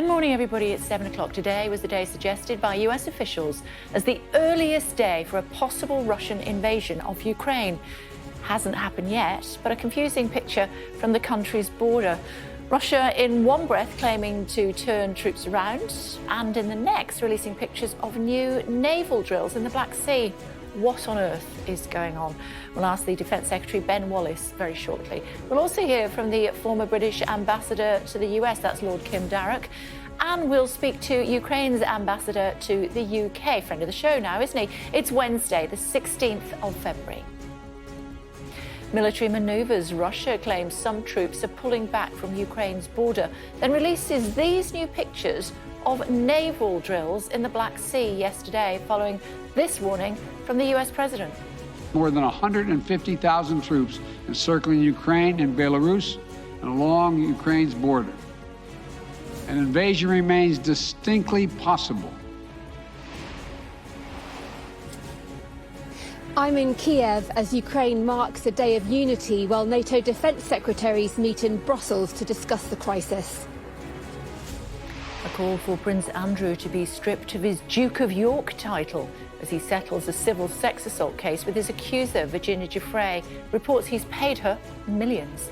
Good morning, everybody. It's 7 o'clock. Today was the day suggested by US officials as the earliest day for a possible Russian invasion of Ukraine. Hasn't happened yet, but a confusing picture from the country's border. Russia in one breath claiming to turn troops around, and in the next releasing pictures of new naval drills in the Black Sea. What on earth is going on? We'll ask the Defence Secretary Ben Wallace very shortly. We'll also hear from the former British ambassador to the US, that's Lord Kim Darroch, and we'll speak to Ukraine's ambassador to the UK, friend of the show now, isn't he? It's Wednesday, the 16th of February. Military manoeuvres. Russia claims some troops are pulling back from Ukraine's border, then releases these new pictures of naval drills in the Black Sea yesterday, following this warning from the US president. More than 150,000 troops encircling Ukraine and Belarus and along Ukraine's border. An invasion remains distinctly possible. I'm in Kiev as Ukraine marks a day of unity while NATO defence secretaries meet in Brussels to discuss the crisis. A call for Prince Andrew to be stripped of his Duke of York title as he settles a civil sex assault case with his accuser, Virginia Giuffre. Reports he's paid her millions.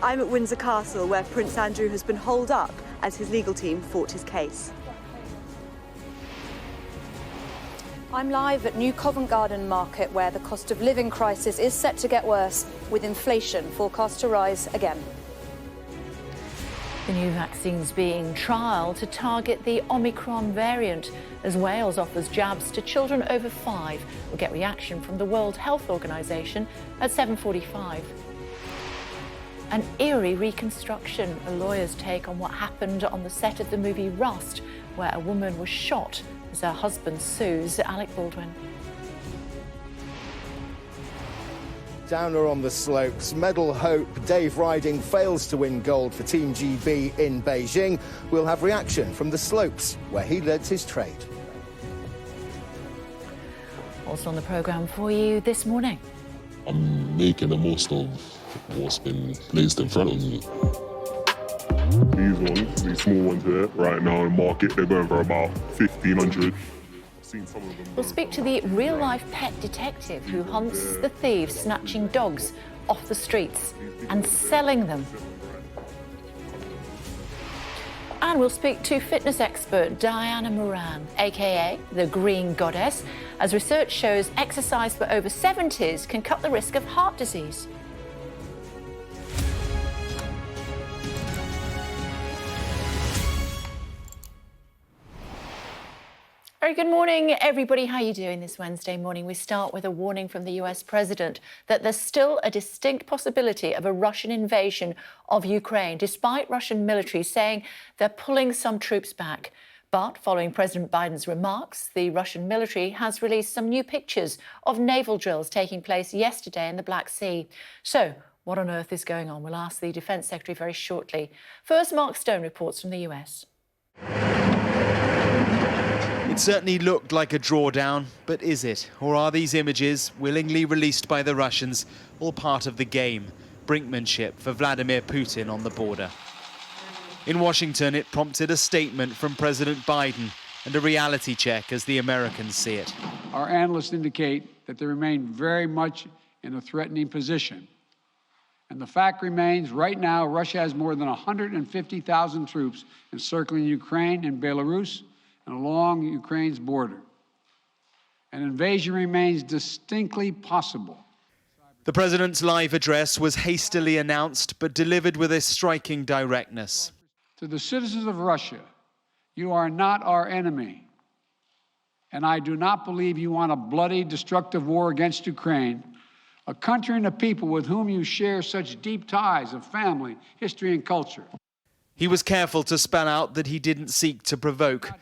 I'm at Windsor Castle, where Prince Andrew has been holed up as his legal team fought his case. I'm live at New Covent Garden Market, where the cost of living crisis is set to get worse, with inflation forecast to rise again. The new vaccine's being trialled to target the Omicron variant as Wales offers jabs to children over 5. We'll get reaction from the World Health Organization at 7:45. An eerie reconstruction, a lawyer's take on what happened on the set of the movie Rust, where a woman was shot as her husband sues. Alex Baldwin. Downer on the slopes, medal hope, Dave Ryding fails to win gold for Team GB in Beijing. We'll have reaction from the slopes, where he led his trade. Also on the programme for you this morning. I'm making the most of what's been placed in front of me. These ones, these small ones here, right now in the market, they're going for about 1,500. We'll speak to the real-life pet detective who hunts the thieves snatching dogs off the streets and selling them. And we'll speak to fitness expert Diana Moran, aka the Green Goddess, as research shows exercise for over 70s can cut the risk of heart disease. Very good morning, everybody. How are you doing this Wednesday morning? We start with a warning from the US president that there's still a distinct possibility of a Russian invasion of Ukraine, despite Russian military saying they're pulling some troops back. But following President Biden's remarks, the Russian military has released some new pictures of naval drills taking place yesterday in the Black Sea. So what on earth is going on? We'll ask the Defence Secretary very shortly. First, Mark Stone reports from the US. It certainly looked like a drawdown, but is it? Or are these images, willingly released by the Russians, all part of the game? Brinkmanship for Vladimir Putin on the border. In Washington, it prompted a statement from President Biden and a reality check as the Americans see it. Our analysts indicate that they remain very much in a threatening position. And the fact remains, right now, Russia has more than 150,000 troops encircling Ukraine and Belarus and along Ukraine's border. An invasion remains distinctly possible. The president's live address was hastily announced, but delivered with a striking directness. To the citizens of Russia, you are not our enemy. And I do not believe you want a bloody, destructive war against Ukraine, a country and a people with whom you share such deep ties of family, history, and culture. He was careful to spell out that he didn't seek to provoke.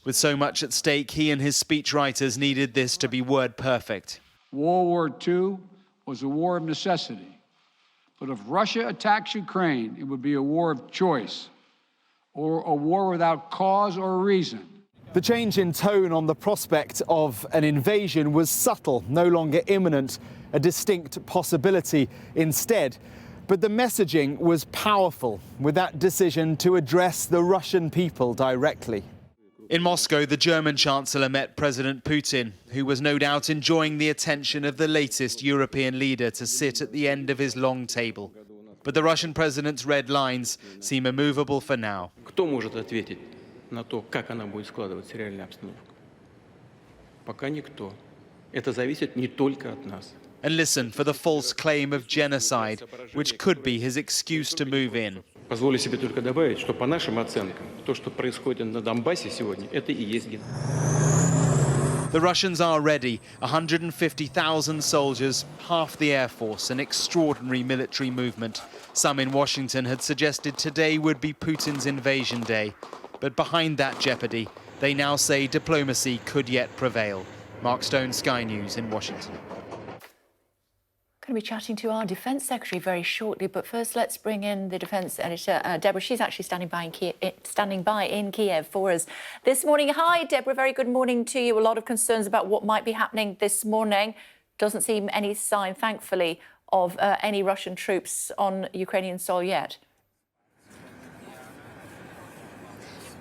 With so much at stake, he and his speechwriters needed this to be word perfect. World War II was a war of necessity. But if Russia attacks Ukraine, it would be a war of choice, or a war without cause or reason. The change in tone on the prospect of an invasion was subtle, no longer imminent, a distinct possibility. Instead, But the messaging was powerful with that decision to address the Russian people directly. In Moscow, the German Chancellor met President Putin, who was no doubt enjoying the attention of the latest European leader to sit at the end of his long table. But the Russian president's red lines seem immovable for now. Кто может ответить на то, как она будет складываться реальная обстановка? Пока никто. Это зависит не только от нас. And listen for the false claim of genocide, which could be his excuse to move in. Позволю себе только добавить, что по нашим оценкам, то, что происходит на Донбассе сегодня, это и есть геноцид. The Russians are ready. 150,000 soldiers, half the air force, an extraordinary military movement. Some in Washington had suggested today would be Putin's invasion day. But behind that jeopardy, they now say diplomacy could yet prevail. Mark Stone, Sky News in Washington. Going to be chatting to our Defence Secretary very shortly, but first let's bring in the Defence Editor, Deborah. She's actually standing by in Kiev for us this morning. Hi, Deborah. Very good morning to you. A lot of concerns about what might be happening this morning. Doesn't seem any sign, thankfully, of any Russian troops on Ukrainian soil yet.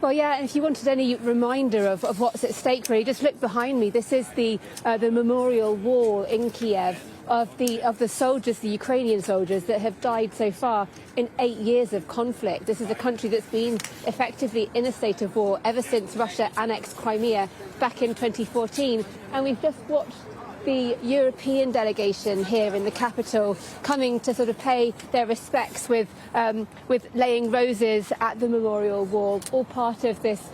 Well, yeah, and if you wanted any reminder of what's at stake, really, just look behind me. This is the memorial wall in Kiev of the soldiers, the Ukrainian soldiers that have died so far in 8 years of conflict. This is a country that's been effectively in a state of war ever since Russia annexed Crimea back in 2014. And we've just watched the European delegation here in the capital coming to sort of pay their respects with laying roses at the memorial wall, all part of this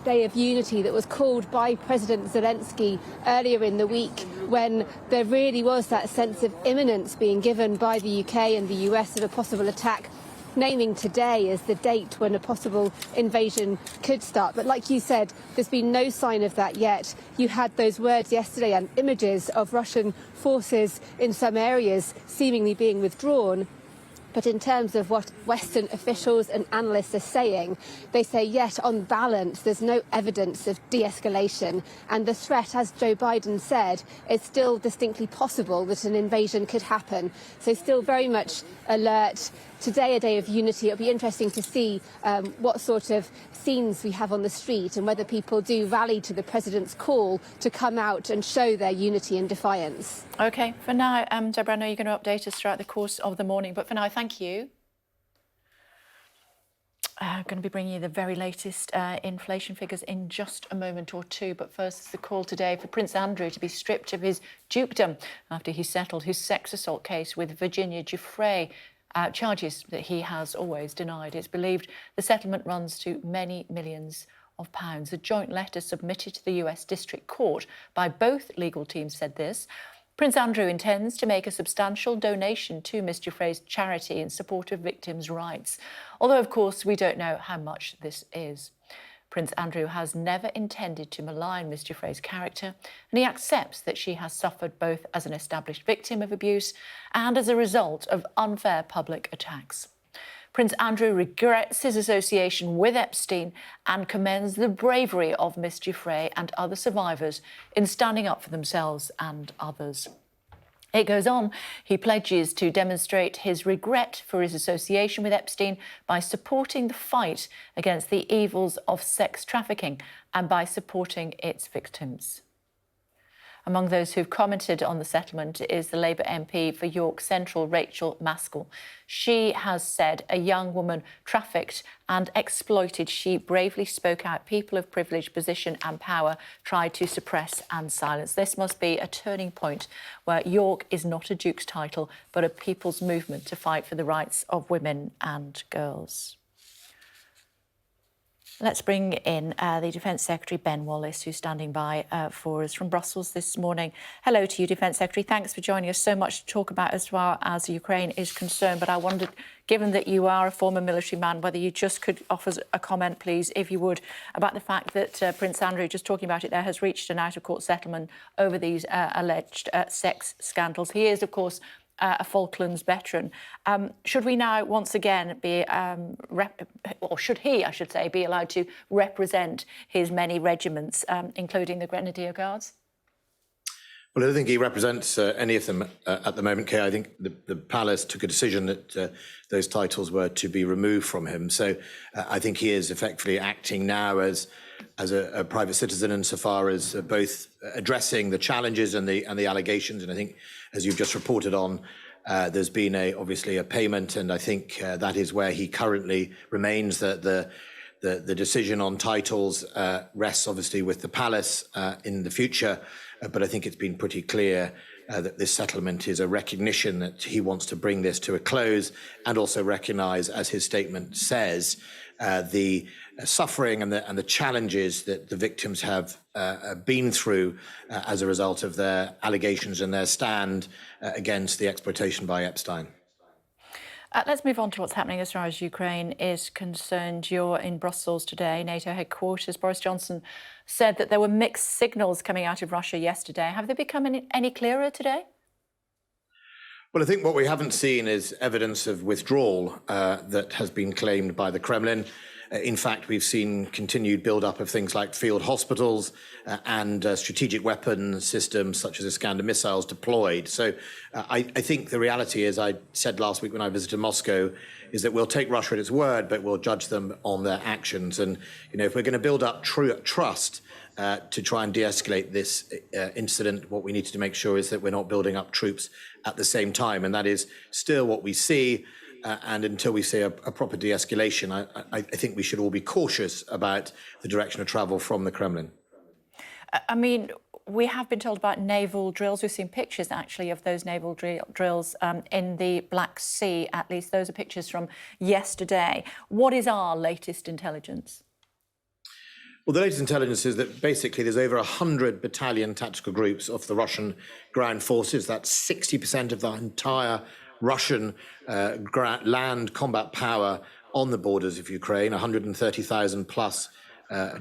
day of unity that was called by President Zelensky earlier in the week, when there really was that sense of imminence being given by the UK and the US of a possible attack, naming today as the date when a possible invasion could start. But like you said, there's been no sign of that yet. You had those words yesterday and images of Russian forces in some areas seemingly being withdrawn. But in terms of what Western officials and analysts are saying, they say, yet on balance, there's no evidence of de-escalation. And the threat, as Joe Biden said, is still distinctly possible that an invasion could happen. So still very much alert. Today, a day of unity. It'll be interesting to see what sort of scenes we have on the street and whether people do rally to the president's call to come out and show their unity and defiance. OK, for now, Deborah, I know you're going to update us throughout the course of the morning, but for now, thank you. I'm going to be bringing you the very latest inflation figures in just a moment or two. But first, the call today for Prince Andrew to be stripped of his dukedom after he settled his sex assault case with Virginia Giuffre. Charges that he has always denied. It's believed the settlement runs to many millions of pounds. A joint letter submitted to the US District Court by both legal teams said this. Prince Andrew intends to make a substantial donation to Miss Giuffre's charity in support of victims' rights, although, of course, we don't know how much this is. Prince Andrew has never intended to malign Miss Giuffre's character, and he accepts that she has suffered both as an established victim of abuse and as a result of unfair public attacks. Prince Andrew regrets his association with Epstein and commends the bravery of Miss Giuffre and other survivors in standing up for themselves and others. It goes on, he pledges to demonstrate his regret for his association with Epstein by supporting the fight against the evils of sex trafficking and by supporting its victims. Among those who've commented on the settlement is the Labour MP for York Central, Rachel Maskell. She has said a young woman trafficked and exploited. She bravely spoke out. People of privilege, position and power tried to suppress and silence. This must be a turning point where York is not a duke's title, but a people's movement to fight for the rights of women and girls. Let's bring in the Defence Secretary Ben Wallace, who's standing by for us from Brussels this morning. Hello to you, Defence Secretary. Thanks for joining us. So much to talk about as far as Ukraine is concerned. But I wondered, given that you are a former military man, whether you just could offer a comment, please, if you would, about the fact that Prince Andrew, just talking about it there, has reached an out-of-court settlement over these alleged sex scandals. He is, of course, a Falklands veteran. Should we now once again be, or should he, I should say, be allowed to represent his many regiments, including the Grenadier Guards? Well, I don't think he represents any of them at the moment, Kay. I think the palace took a decision that those titles were to be removed from him. So I think he is effectively acting now as a private citizen insofar as both addressing the challenges and the allegations. And I think, as you've just reported on, there's been obviously a payment, and I think that is where he currently remains. The decision on titles rests obviously with the palace in the future. But I think it's been pretty clear that this settlement is a recognition that he wants to bring this to a close and also recognise, as his statement says, the suffering and the challenges that the victims have been through as a result of their allegations and their stand against the exploitation by Epstein. Let's move on to what's happening as far as Ukraine is concerned. You're in Brussels today, NATO headquarters. Boris Johnson said that there were mixed signals coming out of Russia yesterday. Have they become any clearer today? Well, I think what we haven't seen is evidence of withdrawal that has been claimed by the Kremlin. In fact, we've seen continued build-up of things like field hospitals and strategic weapon systems such as Iskander missiles deployed. So I think the reality is, I said last week when I visited Moscow, is that we'll take Russia at its word, but we'll judge them on their actions. And, you know, if we're going to build up trust to try and de-escalate this incident, what we need to make sure is that we're not building up troops at the same time. And that is still what we see. And until we see a proper de-escalation, I think we should all be cautious about the direction of travel from the Kremlin. I mean, we have been told about naval drills. We've seen pictures, actually, of those naval drills in the Black Sea. At least those are pictures from yesterday. What is our latest intelligence? Well, the latest intelligence is that basically there's over 100 battalion tactical groups of the Russian ground forces. That's 60% of the entire Russian land combat power on the borders of Ukraine, 130,000 plus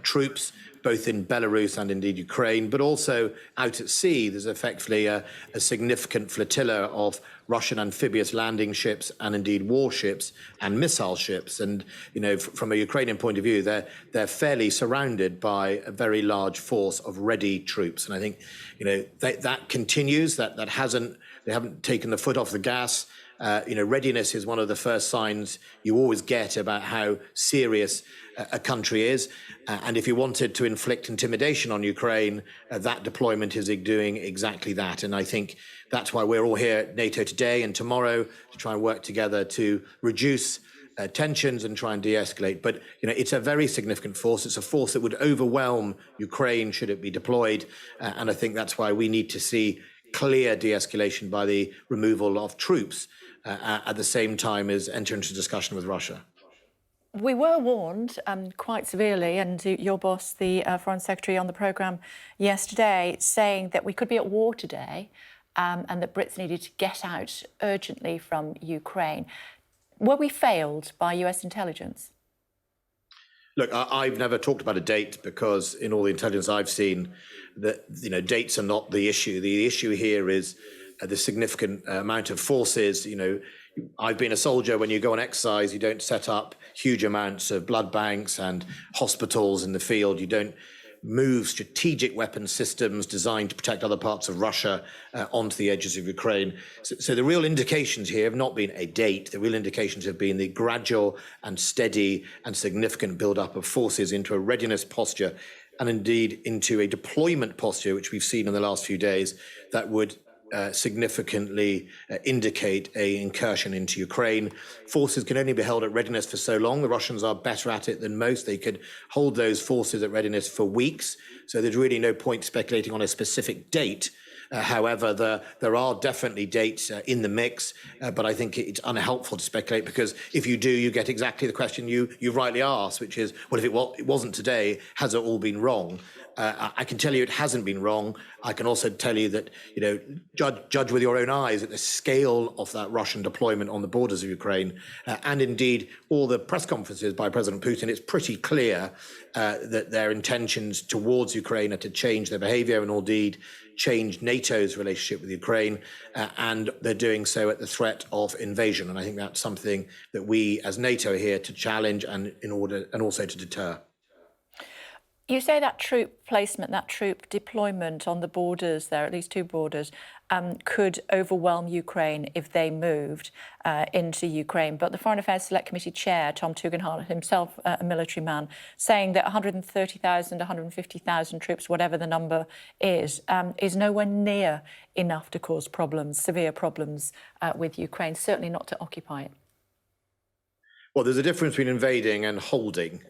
troops, both in Belarus and indeed Ukraine, but also out at sea. There's effectively a significant flotilla of Russian amphibious landing ships and indeed warships and missile ships. And, you know, from a Ukrainian point of view, they're fairly surrounded by a very large force of ready troops. And I think, you know, that continues, they haven't taken the foot off the gas. You know, readiness is one of the first signs you always get about how serious a country is. And if you wanted to inflict intimidation on Ukraine, that deployment is doing exactly that. And I think that's why we're all here at NATO today and tomorrow to try and work together to reduce tensions and try and de-escalate. But, you know, it's a very significant force. It's a force that would overwhelm Ukraine should it be deployed. And I think that's why we need to see clear de-escalation by the removal of troops at the same time as enter into discussion with Russia. We were warned quite severely, and your boss, the Foreign Secretary, on the programme yesterday, saying that we could be at war today and that Brits needed to get out urgently from Ukraine. Were we failed by US intelligence? Look, I've never talked about a date because in all the intelligence I've seen, that, you know, dates are not the issue. The issue here is the significant amount of forces. You know, I've been a soldier. When you go on exercise, you don't set up huge amounts of blood banks and hospitals in the field. You don't move strategic weapon systems designed to protect other parts of Russia onto the edges of Ukraine. So the real indications here have not been a date. The real indications have been the gradual and steady and significant build-up of forces into a readiness posture and indeed into a deployment posture, which we've seen in the last few days, that would significantly indicate an incursion into Ukraine. Forces can only be held at readiness for so long. The Russians are better at it than most. They could hold those forces at readiness for weeks. So there's really no point speculating on a specific date. However, there are definitely dates in the mix, but I think it's unhelpful to speculate, because if you do, you get exactly the question you rightly asked, which is, well, if it wasn't today, has it all been wrong? I can tell you it hasn't been wrong. I can also tell you that, you know, judge with your own eyes at the scale of that Russian deployment on the borders of Ukraine, and indeed all the press conferences by President Putin. It's pretty clear that their intentions towards Ukraine are to change their behavior and indeed change NATO's relationship with Ukraine, and they're doing so at the threat of invasion. And I think that's something that we as NATO are here to challenge and also to deter. You say that troop placement, that troop deployment on the borders there, at least two borders, could overwhelm Ukraine if they moved into Ukraine. But the Foreign Affairs Select Committee Chair, Tom Tugendhat, himself a military man, saying that 130,000, 150,000 troops, whatever the number is nowhere near enough to cause problems, severe problems with Ukraine, certainly not to occupy it. Well, there's a difference between invading and holding.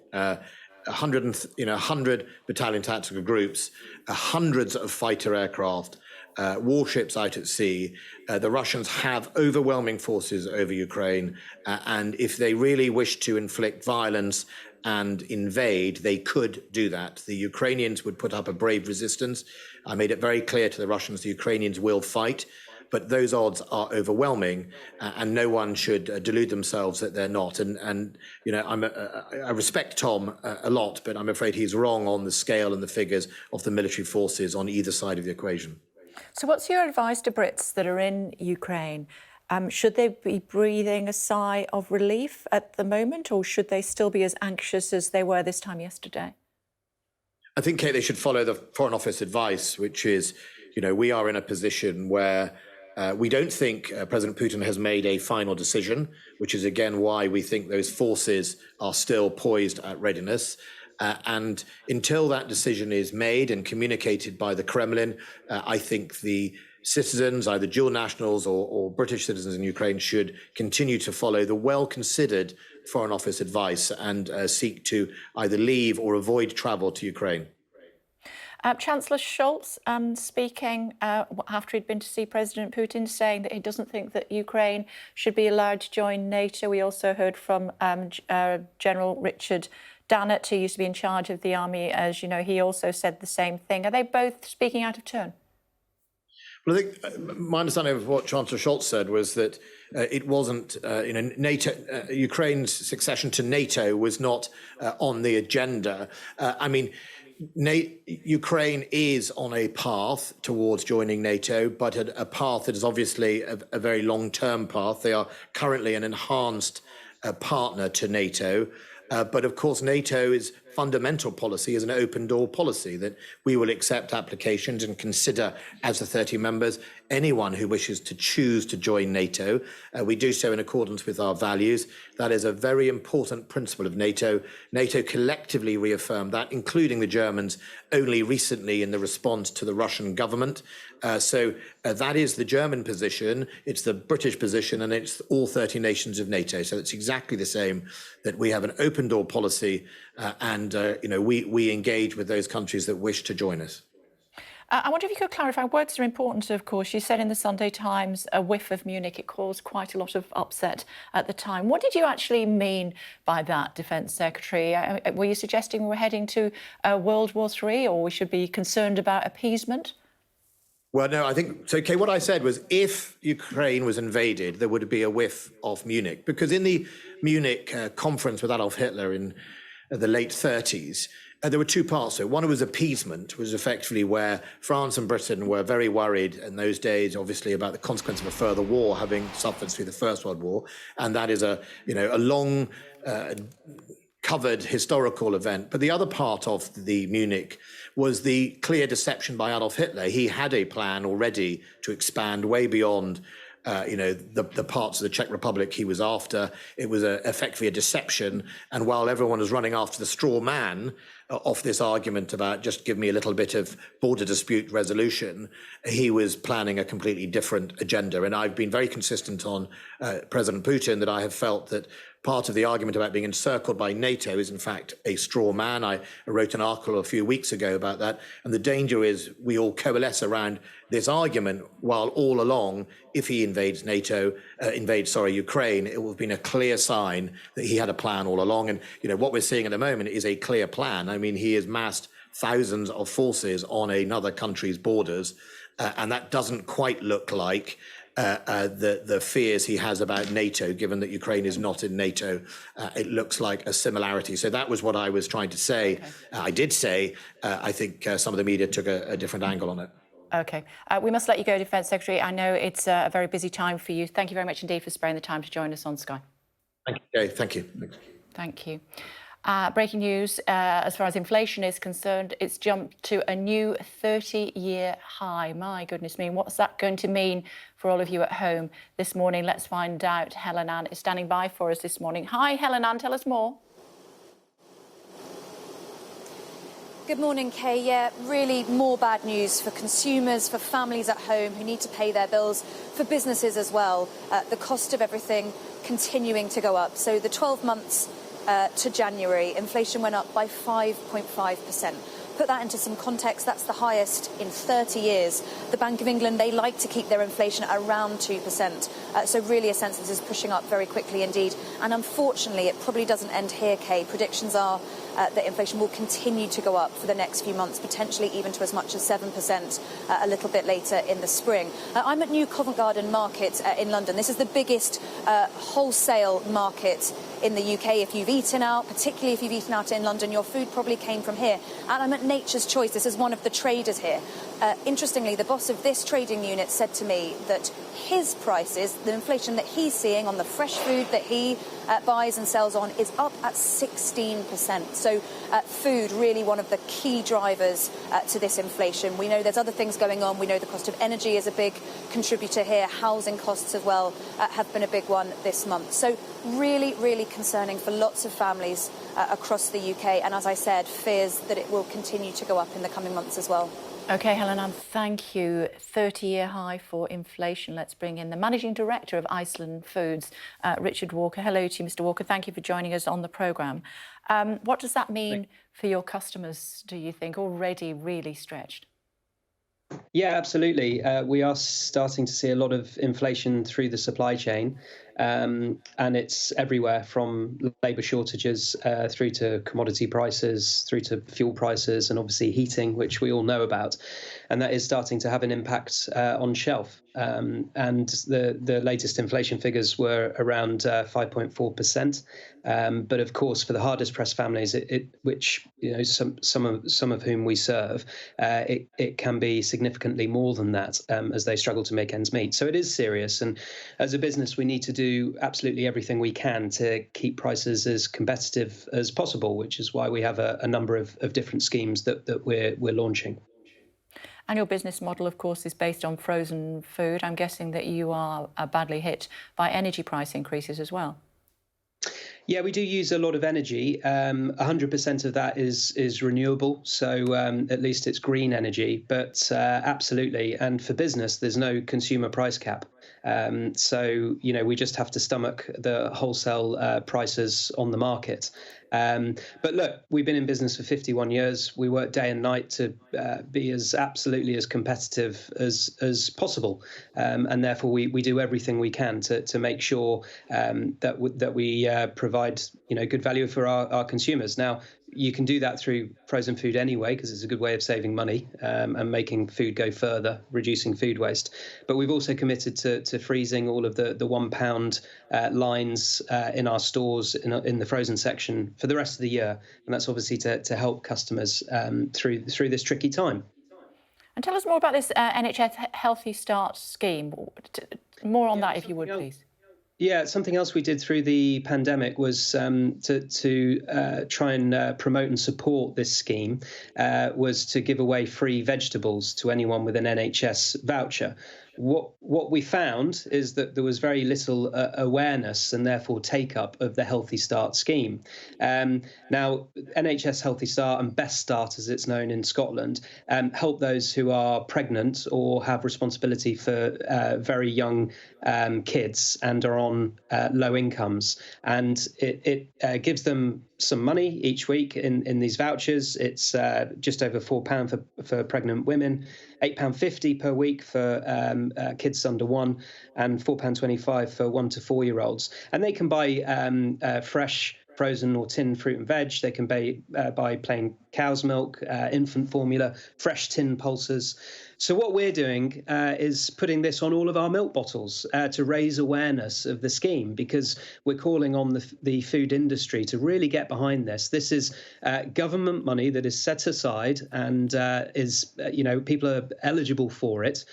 100 battalion tactical groups, hundreds of fighter aircraft, warships out at sea. The Russians have overwhelming forces over Ukraine, and if they really wish to inflict violence and invade, they could do that. The Ukrainians would put up a brave resistance. I made it very clear to the Russians the Ukrainians will fight, but those odds are overwhelming, and no one should delude themselves that they're not. And you know, I respect Tom a lot, but I'm afraid he's wrong on the scale and the figures of the military forces on either side of the equation. So what's your advice to Brits that are in Ukraine? Should they be breathing a sigh of relief at the moment, or should they still be as anxious as they were this time yesterday? I think, Kate, they should follow the Foreign Office advice, which is, you know, we are in a position where we don't think President Putin has made a final decision, which is, again, why we think those forces are still poised at readiness. And until that decision is made and communicated by the Kremlin, I think the citizens, either dual nationals or British citizens in Ukraine, should continue to follow the well-considered Foreign Office advice and seek to either leave or avoid travel to Ukraine. Chancellor Scholz speaking after he'd been to see President Putin, saying that he doesn't think that Ukraine should be allowed to join NATO. We also heard from General Richard Dannett, who used to be in charge of the army. As you know, he also said the same thing. Are they both speaking out of turn? Well, I think my understanding of what Chancellor Scholz said was that it wasn't, NATO, Ukraine's succession to NATO was not on the agenda. I mean, Ukraine is on a path towards joining NATO, but a path that is obviously a very long-term path. They are currently an enhanced partner to NATO. But of course, NATO's fundamental policy is an open door policy, that we will accept applications and consider, as the 30 members, anyone who wishes to choose to join NATO. We do so in accordance with our values. That is a very important principle of NATO. NATO collectively reaffirmed that, including the Germans, only recently in the response to the Russian government. So that is the German position, it's the British position, and it's all 30 nations of NATO. So it's exactly the same, that we have an open door policy and we engage with those countries that wish to join us. I wonder if you could clarify, words are important, of course. You said in the Sunday Times, a whiff of Munich, it caused quite a lot of upset at the time. What did you actually mean by that, Defence Secretary? Were you suggesting we're heading to World War III, or we should be concerned about appeasement? Well, no, I think, so, Kay, what I said was if Ukraine was invaded, there would be a whiff of Munich. Because in the Munich conference with Adolf Hitler in the late 30s, there were two parts to it. One was appeasement, was effectively where France and Britain were very worried in those days, obviously, about the consequence of a further war, having suffered through the First World War. And that is a long covered historical event. But the other part of the Munich was the clear deception by Adolf Hitler. He had a plan already to expand way beyond the parts of the Czech Republic he was after. It was effectively a deception. And while everyone was running after the straw man of this argument about just give me a little bit of border dispute resolution, he was planning a completely different agenda. And I've been very consistent on President Putin that I have felt that part of the argument about being encircled by NATO is in fact a straw man. I wrote an article a few weeks ago about that. And the danger is we all coalesce around this argument, while all along, if he invades Ukraine, it will have been a clear sign that he had a plan all along. And what we're seeing at the moment is a clear plan. I mean, he has massed thousands of forces on another country's borders, and that doesn't quite look like the fears he has about NATO, given that Ukraine is not in NATO. It looks like a similarity. So that was what I was trying to say. Okay. I did say, I think some of the media took a different angle on it. OK. We must let you go, Defence Secretary. I know it's a very busy time for you. Thank you very much indeed for sparing the time to join us on Sky. Thank you. Thank you. Thank you. Breaking news, as far as inflation is concerned, it's jumped to a new 30-year high. My goodness me, what's that going to mean for all of you at home this morning? Let's find out. Helen Ann is standing by for us this morning. Hi, Helen Ann, tell us more. Good morning, Kay. Yeah, really more bad news for consumers, for families at home who need to pay their bills, for businesses as well. The cost of everything continuing to go up. So the 12 months to January, inflation went up by 5.5%. Put that into some context, that's the highest in 30 years. The Bank of England, they like to keep their inflation at around 2%. So really a sense this is pushing up very quickly indeed. And unfortunately, it probably doesn't end here, Kay. Predictions are that inflation will continue to go up for the next few months, potentially even to as much as 7% a little bit later in the spring. I'm at New Covent Garden Market in London. This is the biggest wholesale market in the UK. If you've eaten out, particularly if you've eaten out in London, your food probably came from here. And I'm at Nature's Choice. This is one of the traders here. Interestingly, the boss of this trading unit said to me that his prices, the inflation that he's seeing on the fresh food that he buys and sells on, is up at 16%. So food really one of the key drivers to this inflation. We know there's other things going on. We know the cost of energy is a big contributor here. Housing costs as well have been a big one this month. So really, really concerning for lots of families across the UK. And as I said, fears that it will continue to go up in the coming months as well. OK, Helen Ann, thank you. 30-year high for inflation. Let's bring in the Managing Director of Iceland Foods, Richard Walker. Hello to you, Mr Walker. Thank you for joining us on the programme. What does that mean for your customers, do you think, already really stretched? Yeah, absolutely. We are starting to see a lot of inflation through the supply chain. And it's everywhere, from labour shortages through to commodity prices, through to fuel prices, and obviously heating, which we all know about. And that is starting to have an impact on shelf. And the latest inflation figures were around 5.4%. But of course, for the hardest pressed families, which some of whom we serve, it can be significantly more than that as they struggle to make ends meet. So it is serious. And as a business, we need to do absolutely everything we can to keep prices as competitive as possible, which is why we have a number of different schemes that we're launching. And your business model, of course, is based on frozen food. I'm guessing that you are badly hit by energy price increases as well. Yeah, we do use a lot of energy. 100% of that is renewable, so at least it's green energy. But absolutely, and for business, there's no consumer price cap. So, we just have to stomach the wholesale prices on the market. But look, we've been in business for 51 years. We work day and night to be absolutely as competitive as possible. And therefore, we do everything we can to make sure that we provide, good value for our consumers. Now, you can do that through frozen food anyway, because it's a good way of saving money and making food go further, reducing food waste. But we've also committed to freezing all of the £1 lines in our stores in the frozen section for the rest of the year. And that's obviously to help customers through this tricky time. And tell us more about this NHS Healthy Start scheme. More on that, if you would, please. Yeah, something else we did through the pandemic was to try and promote and support this scheme, was to give away free vegetables to anyone with an NHS voucher. What we found is that there was very little awareness and therefore take-up of the Healthy Start scheme. Now, NHS Healthy Start, and Best Start as it's known in Scotland, help those who are pregnant or have responsibility for very young kids and are on low incomes. And it gives them some money each week in these vouchers. It's just over £4 for pregnant women, £8.50 per week for kids under 1, and £4.25 for 1 to 4 year olds. And they can buy fresh, frozen or tinned fruit and veg. They can buy plain cow's milk, infant formula, fresh tin pulses. So what we're doing is putting this on all of our milk bottles to raise awareness of the scheme, because we're calling on the food industry to really get behind this. This is government money that is set aside and people are eligible for it.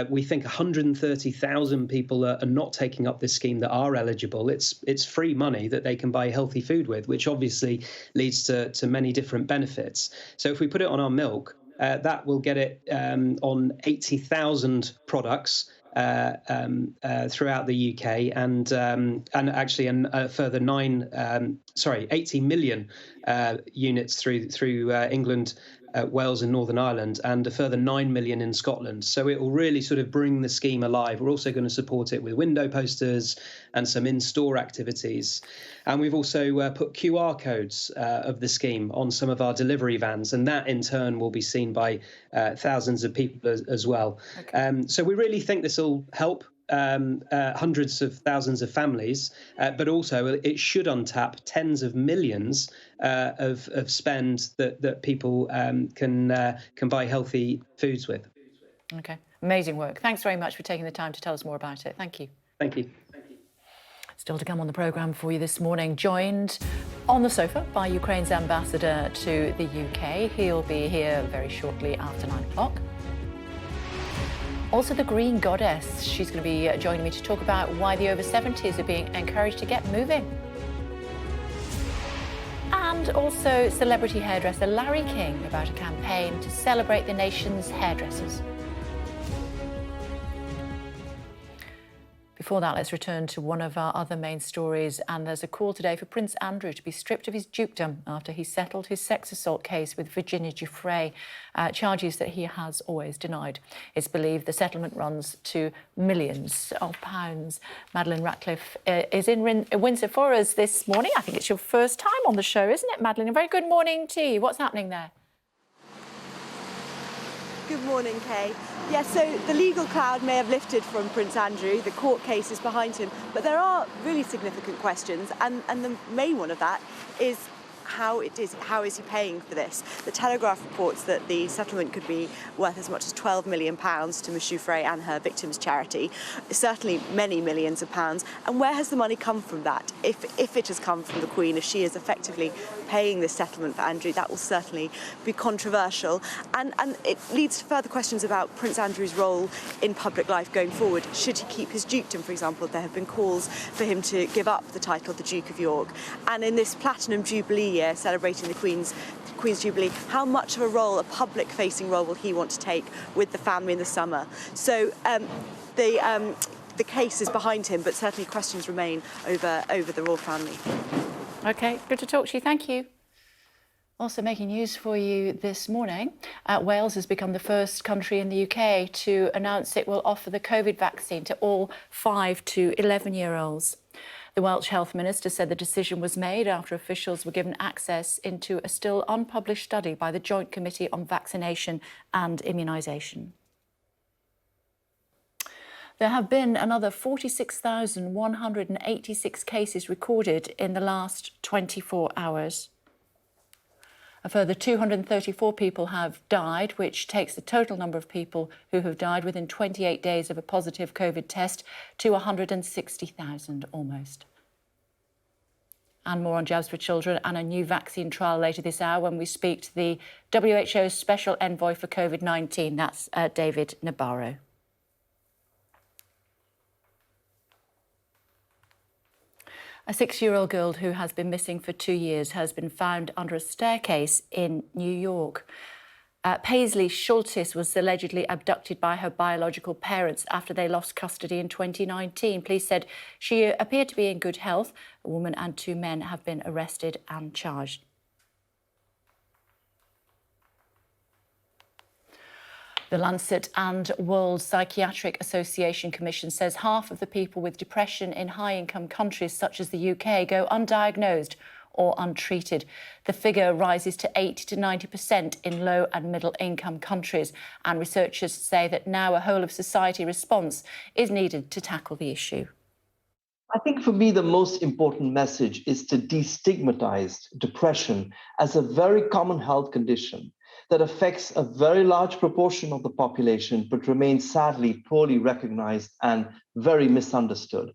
We think 130,000 people are not taking up this scheme that are eligible. It's free money that they can buy healthy food with, which obviously leads to many different benefits. So if we put it on our milk, that will get it on 80,000 products throughout the UK, and actually a further 80 million units through England, Wales and Northern Ireland, and a further 9 million in Scotland. So it will really sort of bring the scheme alive. We're also going to support it with window posters and some in-store activities. And we've also put QR codes of the scheme on some of our delivery vans, and that in turn will be seen by thousands of people as well. Okay. So we really think this will help hundreds of thousands of families, but also it should untap tens of millions of spend that people can buy healthy foods with. Okay, amazing work. Thanks very much for taking the time to tell us more about it. Thank you. Thank you. Still to come on the programme for you this morning, joined on the sofa by Ukraine's ambassador to the UK. He'll be here very shortly after 9 o'clock. Also, the Green Goddess. She's going to be joining me to talk about why the over 70s are being encouraged to get moving. And also celebrity hairdresser Larry King about a campaign to celebrate the nation's hairdressers. Before that, let's return to one of our other main stories. And there's a call today for Prince Andrew to be stripped of his dukedom after he settled his sex assault case with Virginia Giuffre, charges that he has always denied. It's believed the settlement runs to millions of pounds. Madeleine Ratcliffe is in Windsor for us this morning. I think it's your first time on the show, isn't it, Madeleine? A very good morning to you. What's happening there? Good morning, Kay. Yes, so the legal cloud may have lifted from Prince Andrew, the court case is behind him, but there are really significant questions, and the main one of that is how is he paying for this? The Telegraph reports that the settlement could be worth as much as £12 million to Ms Giuffre and her victims' charity, certainly many millions of pounds. And where has the money come from that? If it has come from the Queen, if she is effectively paying this settlement for Andrew, that will certainly be controversial. And it leads to further questions about Prince Andrew's role in public life going forward. Should he keep his dukedom, for example? There have been calls for him to give up the title of the Duke of York. And in this Platinum Jubilee year, celebrating the Queen's Jubilee, how much of a role, a public-facing role, will he want to take with the family in the summer? So the case is behind him, but certainly questions remain over the royal family. OK, good to talk to you. Thank you. Also making news for you this morning, Wales has become the first country in the UK to announce it will offer the COVID vaccine to all 5 to 11-year-olds. The Welsh Health Minister said the decision was made after officials were given access into a still unpublished study by the Joint Committee on Vaccination and Immunisation. There have been another 46,186 cases recorded in the last 24 hours. A further 234 people have died, which takes the total number of people who have died within 28 days of a positive COVID test to 160,000 almost. And more on jabs for children and a new vaccine trial later this hour when we speak to the WHO's Special Envoy for COVID-19. That's David Nabarro. A 6-year-old girl who has been missing for 2 years has been found under a staircase in New York. Paisley Schultes was allegedly abducted by her biological parents after they lost custody in 2019. Police said she appeared to be in good health. A woman and 2 men have been arrested and charged. The Lancet and World Psychiatric Association Commission says half of the people with depression in high-income countries such as the UK go undiagnosed or untreated. The figure rises to 80 to 90% in low and middle-income countries, and researchers say that now a whole-of-society response is needed to tackle the issue. I think for me, the most important message is to destigmatize depression as a very common health condition that affects a very large proportion of the population, but remains sadly poorly recognized and very misunderstood.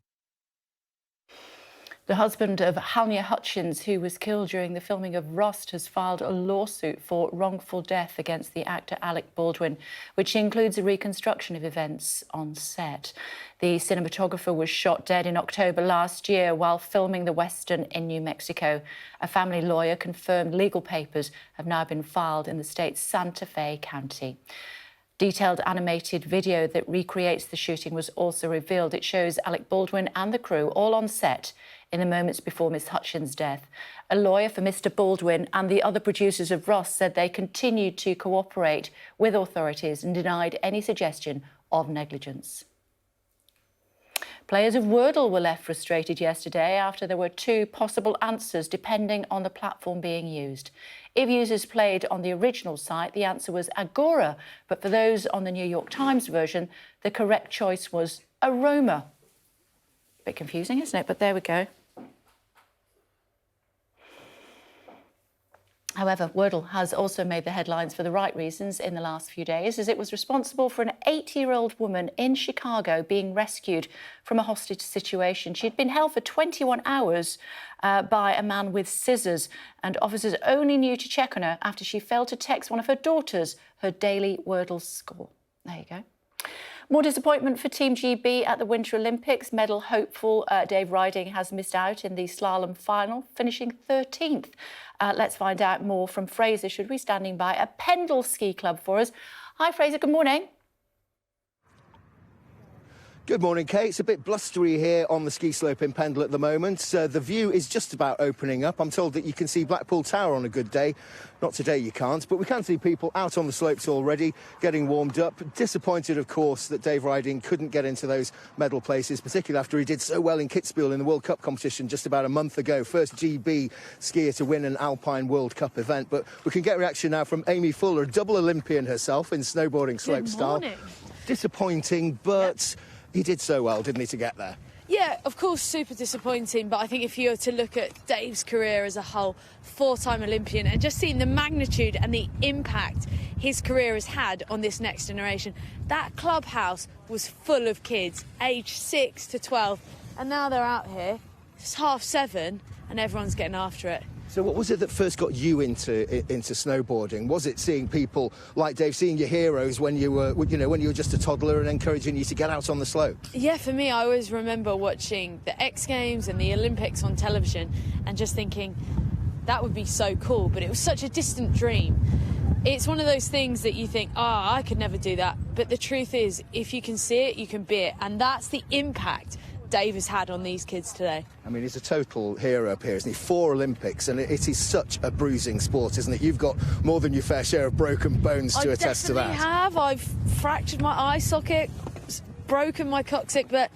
The husband of Halyna Hutchins, who was killed during the filming of Rust, has filed a lawsuit for wrongful death against the actor Alex Baldwin, which includes a reconstruction of events on set. The cinematographer was shot dead in October last year while filming the Western in New Mexico. A family lawyer confirmed legal papers have now been filed in the state's Santa Fe County. Detailed animated video that recreates the shooting was also revealed. It shows Alec Baldwin and the crew all on set in the moments before Miss Hutchins' death. A lawyer for Mr. Baldwin and the other producers of Rust said they continued to cooperate with authorities and denied any suggestion of negligence. Players of Wordle were left frustrated yesterday after there were two possible answers depending on the platform being used. If users played on the original site, the answer was Agora, but for those on the New York Times version, the correct choice was Aroma. Bit confusing, isn't it? But there we go. However, Wordle has also made the headlines for the right reasons in the last few days, as it was responsible for an 80-year-old woman in Chicago being rescued from a hostage situation. She'd been held for 21 hours by a man with scissors, and officers only knew to check on her after she failed to text one of her daughters her daily Wordle score. There you go. More disappointment for Team GB at the Winter Olympics. Medal hopeful Dave Ryding has missed out in the slalom final, finishing 13th. Let's find out more from Fraser, should we, standing by at Pendle Ski Club for us. Hi, Fraser, good morning. Good morning, Kate. It's a bit blustery here on the ski slope in Pendle at the moment. The view is just about opening up. I'm told that you can see Blackpool Tower on a good day. Not today, you can't, but we can see people out on the slopes already, getting warmed up. Disappointed, of course, that Dave Ryding couldn't get into those medal places, particularly after he did so well in Kitzbühel in the World Cup competition just about a month ago. First GB skier to win an Alpine World Cup event. But we can get reaction now from Amy Fuller, double Olympian herself in snowboarding slope style. Disappointing, but he did so well, didn't he, to get there? Yeah, of course, super disappointing, but I think if you were to look at Dave's career as a whole, four-time Olympian, and just seeing the magnitude and the impact his career has had on this next generation, that clubhouse was full of kids, aged 6 to 12, and now they're out here, it's 7:30, and everyone's getting after it. So what was it that first got you into snowboarding? Was it seeing people like Dave, seeing your heroes when you were, when you were just a toddler, and encouraging you to get out on the slope? Yeah, for me, I always remember watching the X Games and the Olympics on television and just thinking that would be so cool, but it was such a distant dream. It's one of those things that you think, I could never do that. But the truth is, if you can see it, you can be it. And that's the impact Dave has had on these kids today. I mean, he's a total hero up here, isn't he? 4 Olympics, and it is such a bruising sport, isn't it? You've got more than your fair share of broken bones to attest to that. I have. I've fractured my eye socket, broken my coccyx, but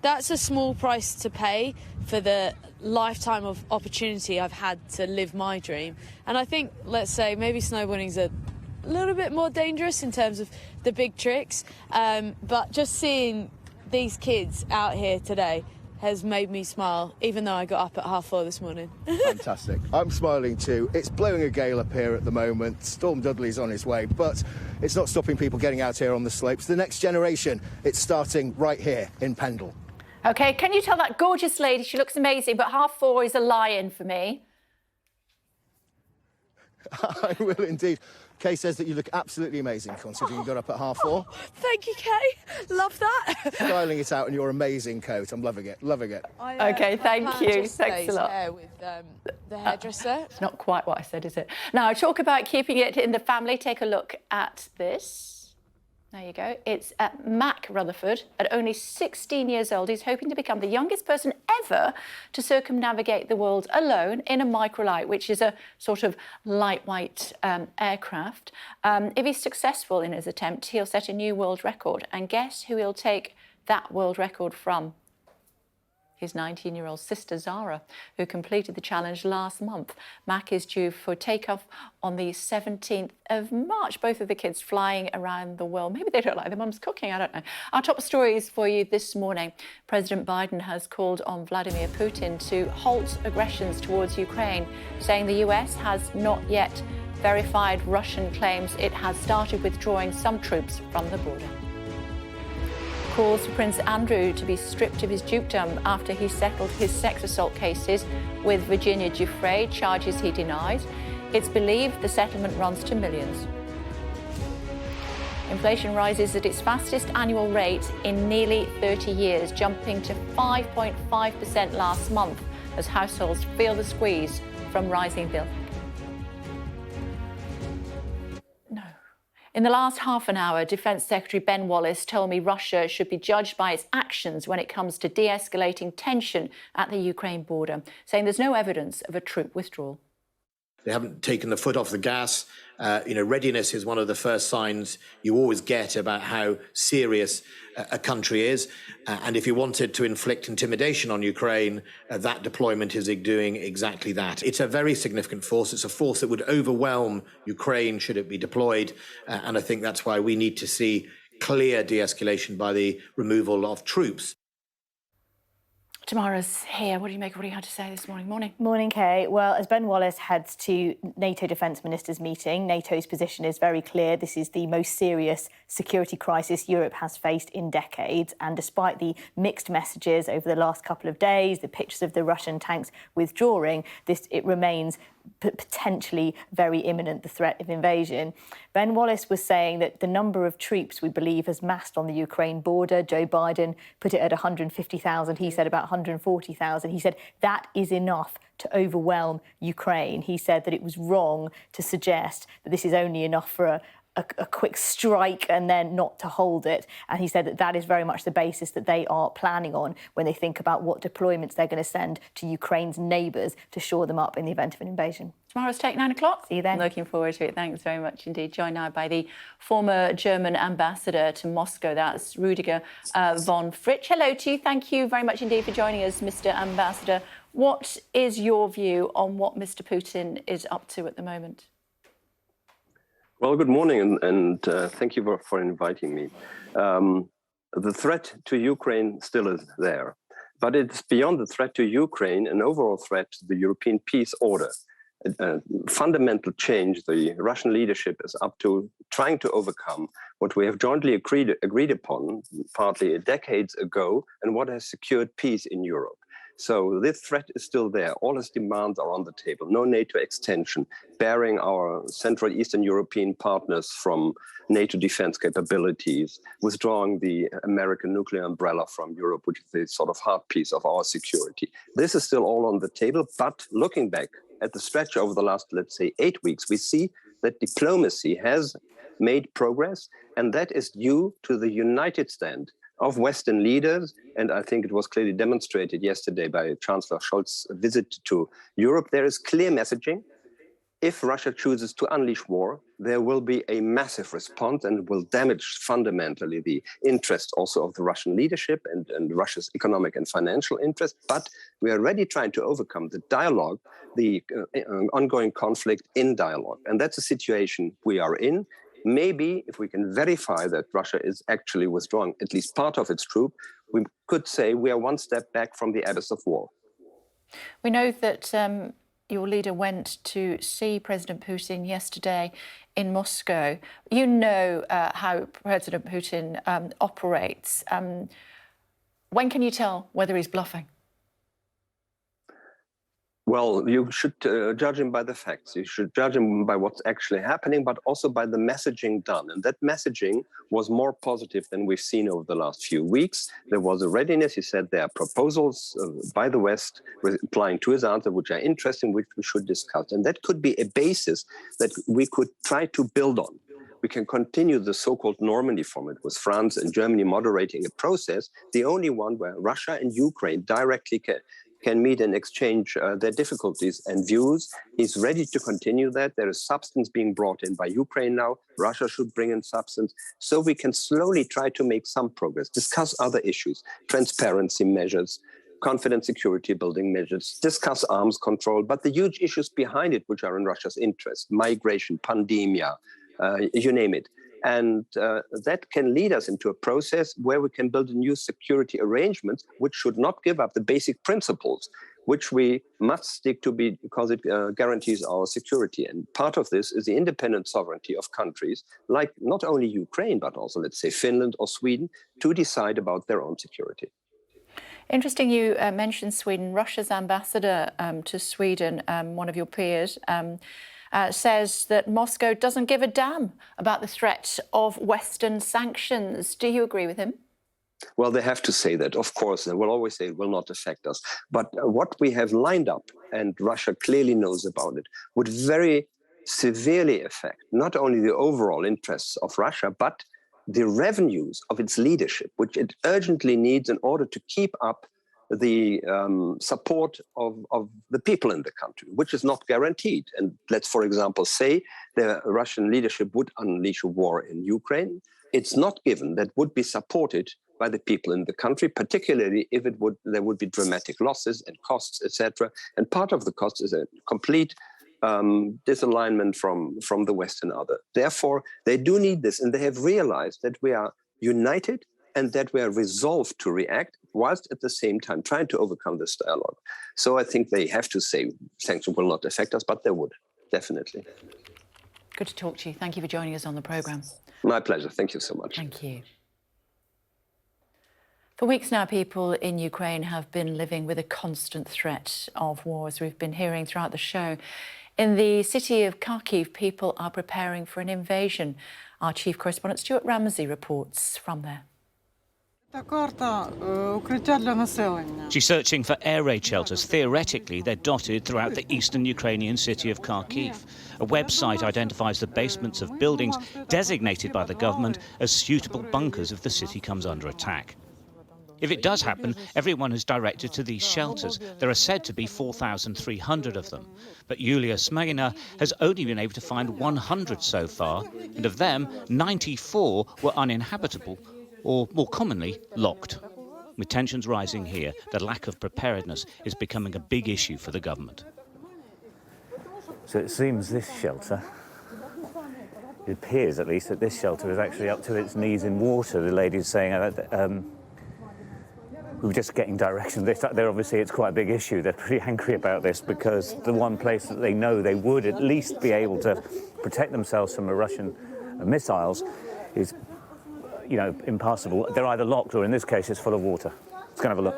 that's a small price to pay for the lifetime of opportunity I've had to live my dream. And I think, let's say, maybe snowboarding's a little bit more dangerous in terms of the big tricks, but just seeing these kids out here today has made me smile, even though I got up at 4:30 this morning. Fantastic. I'm smiling too. It's blowing a gale up here at the moment. Storm Dudley's on his way, but it's not stopping people getting out here on the slopes. The next generation, it's starting right here in Pendle. OK, can you tell that gorgeous lady, she looks amazing, but 4:30 is a lie-in for me? I will indeed. Kay says that you look absolutely amazing, considering you got up at 4:30. Oh, thank you, Kay. Love that. Styling it out in your amazing coat. I'm loving it, loving it. OK, thank you. Thanks a lot. Hair with the hairdresser. It's not quite what I said, is it? Now, talk about keeping it in the family. Take a look at this. There you go. It's Mac Rutherford. At only 16 years old, he's hoping to become the youngest person ever to circumnavigate the world alone in a microlight, which is a sort of lightweight aircraft. If he's successful in his attempt, he'll set a new world record. And guess who he'll take that world record from? his 19-year-old sister Zara, who completed the challenge last month. Mac is due for takeoff on the 17th of March. Both of the kids flying around the world. Maybe they don't like their mum's cooking, I don't know. Our top stories for you this morning. President Biden has called on Vladimir Putin to halt aggressions towards Ukraine, saying the US has not yet verified Russian claims it has started withdrawing some troops from the border. Calls for Prince Andrew to be stripped of his dukedom after he settled his sex assault cases with Virginia Giuffre, charges he denies. It's believed the settlement runs to millions. Inflation rises at its fastest annual rate in nearly 30 years, jumping to 5.5% last month as households feel the squeeze from rising bills. In the last half an hour, Defence Secretary Ben Wallace told me Russia should be judged by its actions when it comes to de-escalating tension at the Ukraine border, saying there's no evidence of a troop withdrawal. They haven't taken the foot off the gas. Readiness is one of the first signs you always get about how serious a country is. And if you wanted to inflict intimidation on Ukraine, that deployment is doing exactly that. It's a very significant force. It's a force that would overwhelm Ukraine should it be deployed. And I think that's why we need to see clear de-escalation by the removal of troops. Tamara's here. What do you make of what he had to say this morning? Morning. Morning, Kay. Well, as Ben Wallace heads to NATO defence ministers' meeting, NATO's position is very clear. This is the most serious security crisis Europe has faced in decades. And despite the mixed messages over the last couple of days, the pictures of the Russian tanks withdrawing, it remains potentially very imminent, the threat of invasion. Ben Wallace was saying that the number of troops we believe has massed on the Ukraine border. Joe Biden put it at 150,000. He said about 140,000. He said that is enough to overwhelm Ukraine. He said that it was wrong to suggest that this is only enough for a quick strike and then not to hold it. And he said that that is very much the basis that they are planning on when they think about what deployments they're going to send to Ukraine's neighbours to shore them up in the event of an invasion. Tomorrow's Take 9 o'clock. See you then. Looking forward to it. Thanks very much indeed. Joined now by the former German ambassador to Moscow. That's Rüdiger von Fritsch. Hello to you. Thank you very much indeed for joining us, Mr. Ambassador. What is your view on what Mr. Putin is up to at the moment? Well, good morning, and thank you for inviting me. The threat to Ukraine still is there, but it's beyond the threat to Ukraine, an overall threat to the European peace order. A fundamental change the Russian leadership is up to trying to overcome what we have jointly agreed upon partly decades ago, and what has secured peace in Europe. So this threat is still there. All his demands are on the table. No NATO extension, barring our Central Eastern European partners from NATO defense capabilities, withdrawing the American nuclear umbrella from Europe, which is the sort of heart piece of our security. This is still all on the table, but looking back at the stretch over the last, let's say, 8 weeks, we see that diplomacy has made progress, and that is due to the united stand of Western leaders. And I think it was clearly demonstrated yesterday by Chancellor Scholz's visit to Europe. There is clear messaging. If Russia chooses to unleash war, there will be a massive response and will damage fundamentally the interest also of the Russian leadership and Russia's economic and financial interest. But we are already trying to overcome the dialogue, the ongoing conflict in dialogue. And that's a situation we are in. Maybe if we can verify that Russia is actually withdrawing at least part of its troop, we could say we are one step back from the abyss of war. We know that your leader went to see President Putin yesterday in Moscow. You know how President Putin operates. When can you tell whether he's bluffing? Well, you should judge him by the facts. You should judge him by what's actually happening, but also by the messaging done. And that messaging was more positive than we've seen over the last few weeks. There was a readiness. He said there are proposals by the West replying to his answer, which are interesting, which we should discuss. And that could be a basis that we could try to build on. We can continue the so-called Normandy format with France and Germany moderating a process, the only one where Russia and Ukraine directly can meet and exchange their difficulties and views. He's ready to continue that. There is substance being brought in by Ukraine now. Russia should bring in substance. So we can slowly try to make some progress, discuss other issues, transparency measures, confident security building measures, discuss arms control, but the huge issues behind it, which are in Russia's interest, migration, pandemia, you name it. And that can lead us into a process where we can build a new security arrangement, which should not give up the basic principles, which we must stick to because it guarantees our security. And part of this is the independent sovereignty of countries, like not only Ukraine, but also, let's say, Finland or Sweden, to decide about their own security. Interesting you mentioned Sweden. Russia's ambassador to Sweden, one of your peers, says that Moscow doesn't give a damn about the threat of Western sanctions. Do you agree with him? Well, they have to say that, of course. They will always say it will not affect us. But what we have lined up, and Russia clearly knows about it, would very severely affect not only the overall interests of Russia, but the revenues of its leadership, which it urgently needs in order to keep up the support of the people in the country, which is not guaranteed. And let's, for example, say the Russian leadership would unleash a war in Ukraine. It's not given that would be supported by the people in the country, particularly if there would be dramatic losses and costs, etc. And part of the cost is a complete disalignment from the West and other. Therefore, they do need this, and they have realized that we are united and that we are resolved to react, whilst at the same time trying to overcome this dialogue. So I think they have to say sanctions will not affect us, but they would, definitely. Good to talk to you. Thank you for joining us on the programme. My pleasure. Thank you so much. Thank you. For weeks now, people in Ukraine have been living with a constant threat of war, as we've been hearing throughout the show. In the city of Kharkiv, people are preparing for an invasion. Our chief correspondent Stuart Ramsey reports from there. She's searching for air raid shelters. Theoretically, they're dotted throughout the eastern Ukrainian city of Kharkiv. A website identifies the basements of buildings designated by the government as suitable bunkers if the city comes under attack. If it does happen, everyone is directed to these shelters. There are said to be 4,300 of them. But Yulia Smagina has only been able to find 100 so far, and of them, 94 were uninhabitable, or more commonly, locked. With tensions rising here, the lack of preparedness is becoming a big issue for the government. So it seems this shelter, it appears at least that this shelter is actually up to its knees in water. The lady's saying we were just getting direction. They're obviously, it's quite a big issue. They're pretty angry about this because the one place that they know they would at least be able to protect themselves from Russian missiles is, you know, impassable. They're either locked or, in this case, it's full of water. Let's go and have a look.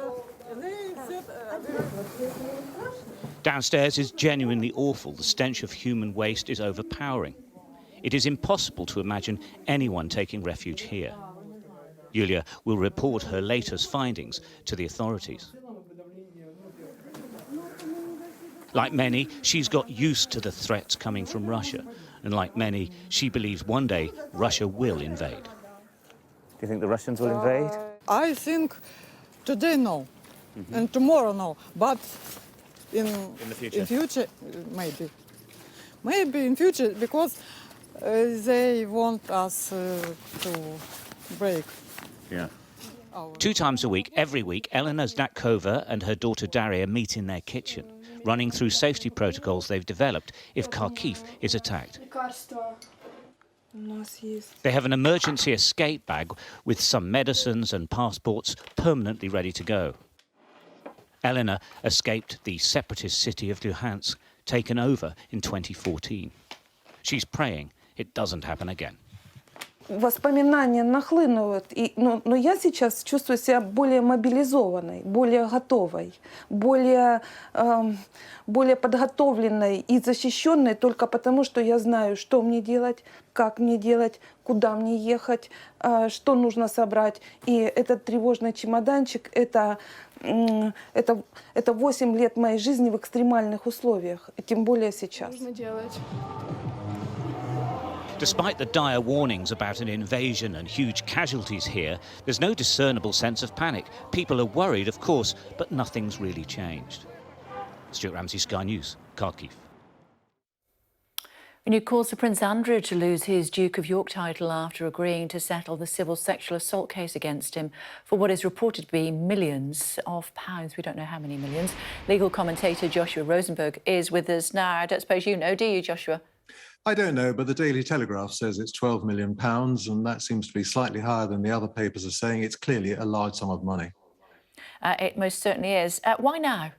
Downstairs is genuinely awful. The stench of human waste is overpowering. It is impossible to imagine anyone taking refuge here. Yulia will report her latest findings to the authorities. Like many, she's got used to the threats coming from Russia. And like many, she believes one day Russia will invade. Do you think the Russians will invade? I think today no, and tomorrow no, but in the future maybe. Maybe in future, because they want us to break. Yeah. 2 times a week, every week, Elena Znakova and her daughter Daria meet in their kitchen, running through safety protocols they've developed if Kharkiv is attacked. They have an emergency escape bag with some medicines and passports permanently ready to go. Elena escaped the separatist city of Luhansk, taken over in 2014. She's praying it doesn't happen again. Воспоминания нахлынывают, но я сейчас чувствую себя более мобилизованной, более готовой, более подготовленной и защищенной только потому, что я знаю, что мне делать, как мне делать, куда мне ехать, что нужно собрать. И этот тревожный чемоданчик – это 8 лет моей жизни в экстремальных условиях, тем более сейчас. Despite the dire warnings about an invasion and huge casualties here, there's no discernible sense of panic. People are worried, of course, but nothing's really changed. Stuart Ramsey, Sky News, Kharkiv. New calls for Prince Andrew to lose his Duke of York title after agreeing to settle the civil sexual assault case against him for what is reported to be millions of pounds. We don't know how many millions. Legal commentator Joshua Rosenberg is with us now. I don't suppose you know, do you, Joshua? I don't know, but the Daily Telegraph says it's £12 million, and that seems to be slightly higher than the other papers are saying. It's clearly a large sum of money. It most certainly is. Why now?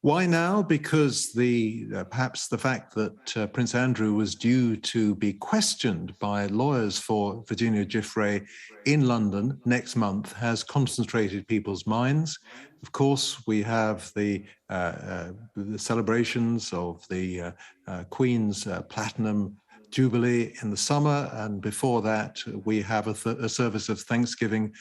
Why now? Because perhaps the fact that Prince Andrew was due to be questioned by lawyers for Virginia Giuffre in London next month has concentrated people's minds. Of course, we have the celebrations of the Queen's Platinum Jubilee in the summer, and before that we have a service of Thanksgiving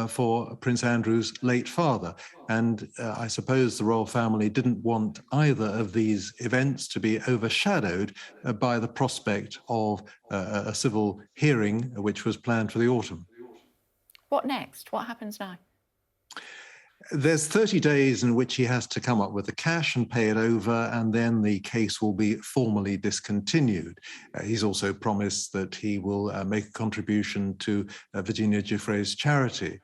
for Prince Andrew's late father. And I suppose the royal family didn't want either of these events to be overshadowed by the prospect of a civil hearing which was planned for the autumn. What next? What happens now? There's 30 days in which he has to come up with the cash and pay it over, and then the case will be formally discontinued. He's also promised that he will make a contribution to Virginia Giuffre's charity.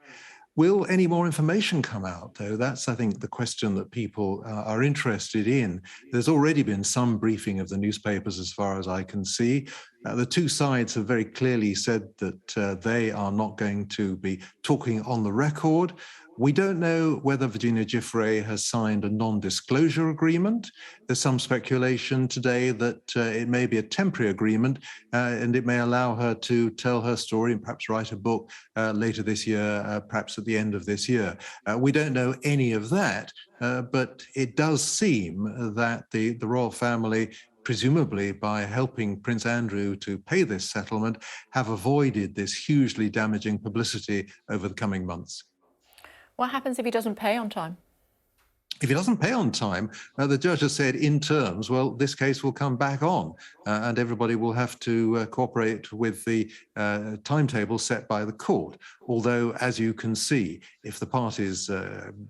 Will any more information come out, though? That's, I think, the question that people are interested in. There's already been some briefing of the newspapers, as far as I can see. The two sides have very clearly said that they are not going to be talking on the record. We don't know whether Virginia Giuffre has signed a non-disclosure agreement. There's some speculation today that it may be a temporary agreement and it may allow her to tell her story and perhaps write a book later this year, perhaps at the end of this year. We don't know any of that, but it does seem that the royal family, presumably by helping Prince Andrew to pay this settlement, have avoided this hugely damaging publicity over the coming months. What happens if he doesn't pay on time? If he doesn't pay on time, the judge has said in terms, well, this case will come back on and everybody will have to cooperate with the timetable set by the court. Although, as you can see, if the parties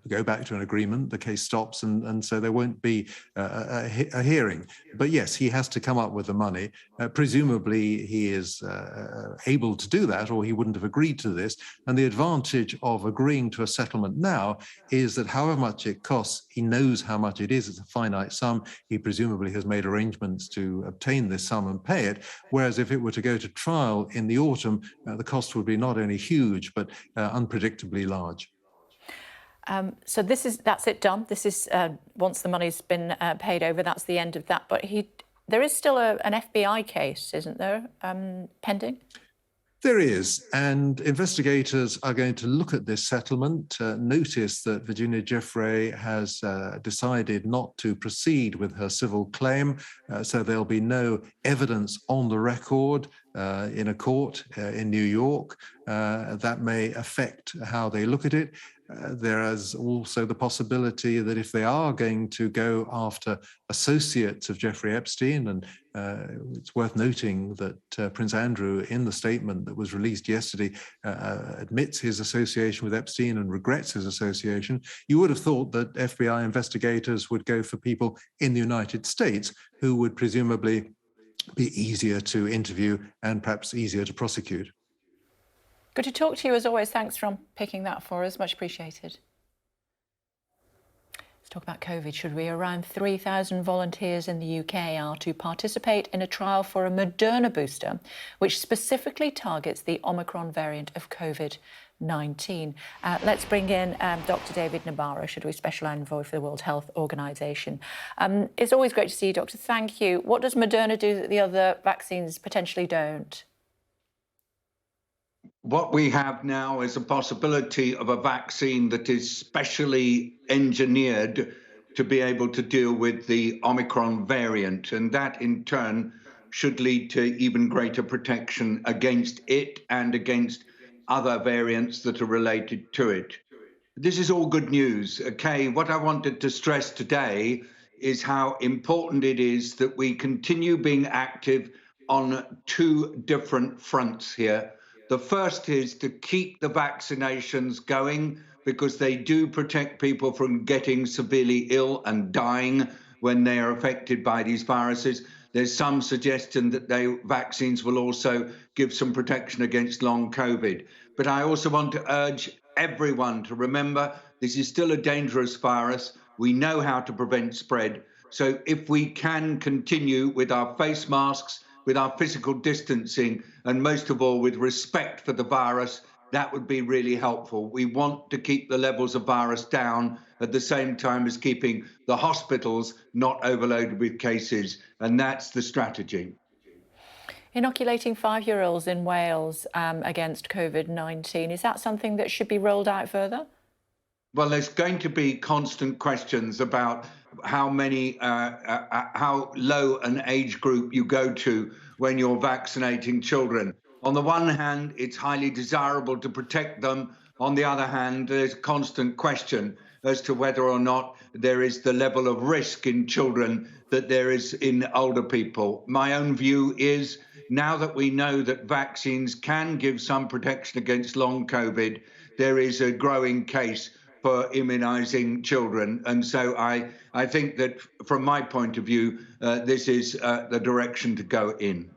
go back to an agreement, the case stops and so there won't be a hearing. But yes, he has to come up with the money. Presumably he is able to do that or he wouldn't have agreed to this. And the advantage of agreeing to a settlement now is that however much it costs, he knows how much it is. It's a finite sum. He presumably has made arrangements to obtain this sum and pay it. Whereas if it were to go to trial in the autumn, the cost would be not only huge, but unpredictably large. So that's it done. This is once the money's been paid over, that's the end of that. But there is still an FBI case, isn't there, pending? There is, and investigators are going to look at this settlement. Notice that Virginia Giuffre has decided not to proceed with her civil claim, so there'll be no evidence on the record in a court in New York. That may affect how they look at it. There is also the possibility that if they are going to go after associates of Jeffrey Epstein, and it's worth noting that Prince Andrew, in the statement that was released yesterday, admits his association with Epstein and regrets his association, you would have thought that FBI investigators would go for people in the United States who would presumably be easier to interview and perhaps easier to prosecute. Good to talk to you as always. Thanks for picking that for us. Much appreciated. Let's talk about COVID, should we? Around 3,000 volunteers in the UK are to participate in a trial for a Moderna booster, which specifically targets the Omicron variant of COVID-19. Let's bring in Dr. David Nabarro, should we, Special Envoy for the World Health Organization. It's always great to see you, Doctor. Thank you. What does Moderna do that the other vaccines potentially don't? What we have now is a possibility of a vaccine that is specially engineered to be able to deal with the Omicron variant, and that in turn should lead to even greater protection against it and against other variants that are related to it. This is all good news. Okay, what I wanted to stress today is how important it is that we continue being active on two different fronts here. The first is to keep the vaccinations going because they do protect people from getting severely ill and dying when they are affected by these viruses. There's some suggestion that vaccines will also give some protection against long COVID. But I also want to urge everyone to remember this is still a dangerous virus. We know how to prevent spread. So if we can continue with our face masks, with our physical distancing, and most of all with respect for the virus, that would be really helpful. We want to keep the levels of virus down at the same time as keeping the hospitals not overloaded with cases, and that's the strategy. Inoculating 5-year-olds in Wales against COVID-19, is that something that should be rolled out further? Well, there's going to be constant questions about how low an age group you go to when you're vaccinating children. On the one hand, it's highly desirable to protect them. On the other hand, there's a constant question as to whether or not there is the level of risk in children that there is in older people. My own view is, now that we know that vaccines can give some protection against long COVID, there is a growing case for immunizing children. And so I think that from my point of view, this is the direction to go in.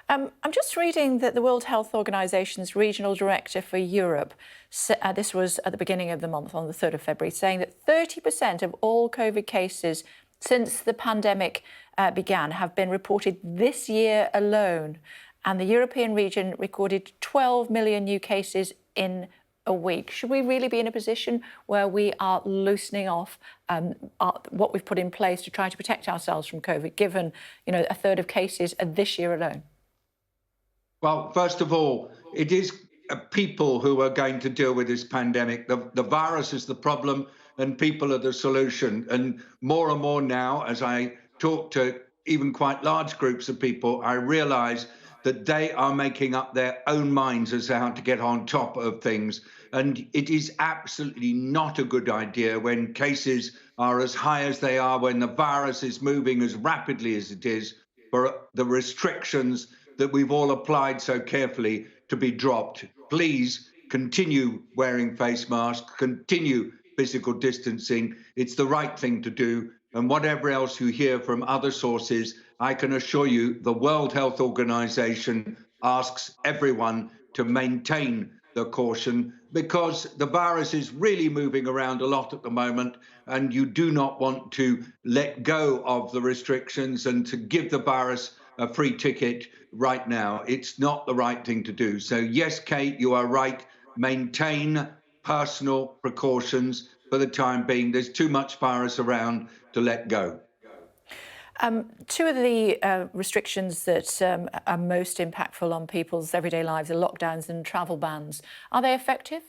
I'm just reading that the World Health Organization's Regional Director for Europe, this was at the beginning of the month on the 3rd of February, saying that 30% of all COVID cases since the pandemic began have been reported this year alone. And the European region recorded 12 million new cases in a week. Should we really be in a position where we are loosening off what we've put in place to try to protect ourselves from COVID, given, a third of cases this year alone? Well, first of all, it is people who are going to deal with this pandemic. The virus is the problem and people are the solution. And more now, as I talk to even quite large groups of people, I realize that they are making up their own minds as to how to get on top of things. And it is absolutely not a good idea when cases are as high as they are, when the virus is moving as rapidly as it is, for the restrictions that we've all applied so carefully to be dropped. Please continue wearing face masks, continue physical distancing. It's the right thing to do. And whatever else you hear from other sources, I can assure you the World Health Organization asks everyone to maintain the caution, because the virus is really moving around a lot at the moment, and you do not want to let go of the restrictions and to give the virus a free ticket right now. It's not the right thing to do. So yes, Kate, you are right. Maintain personal precautions for the time being. There's too much virus around to let go. Two of the restrictions that are most impactful on people's everyday lives are lockdowns and travel bans. Are they effective?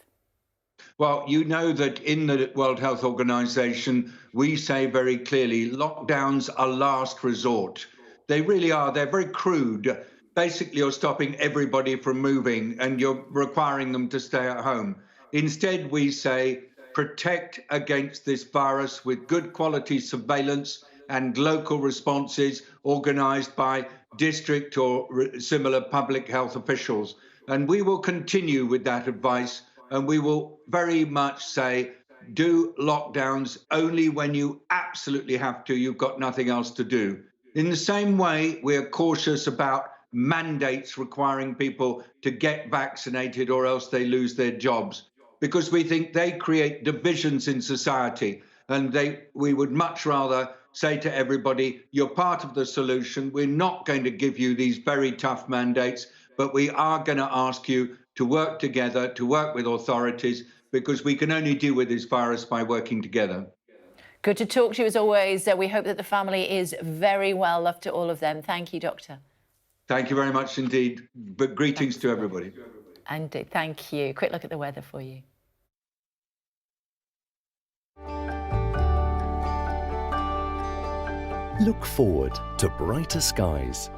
Well, you know that in the World Health Organization, we say very clearly, lockdowns are last resort. They really are. They're very crude. Basically, you're stopping everybody from moving and you're requiring them to stay at home. Instead, we say, protect against this virus with good quality surveillance and local responses organised by district or similar public health officials. And we will continue with that advice, and we will very much say, do lockdowns only when you absolutely have to. You've got nothing else to do. In the same way, we're cautious about mandates requiring people to get vaccinated or else they lose their jobs, because we think they create divisions in society. And we would much rather say to everybody, you're part of the solution. We're not going to give you these very tough mandates, but we are going to ask you to work together, to work with authorities, because we can only deal with this virus by working together. Good to talk to you as always. We hope that the family is very well. Love to all of them. Thank you, Doctor. Thank you very much indeed. But greetings to everybody. Indeed. Thank you. Quick look at the weather for you. Look forward to brighter skies.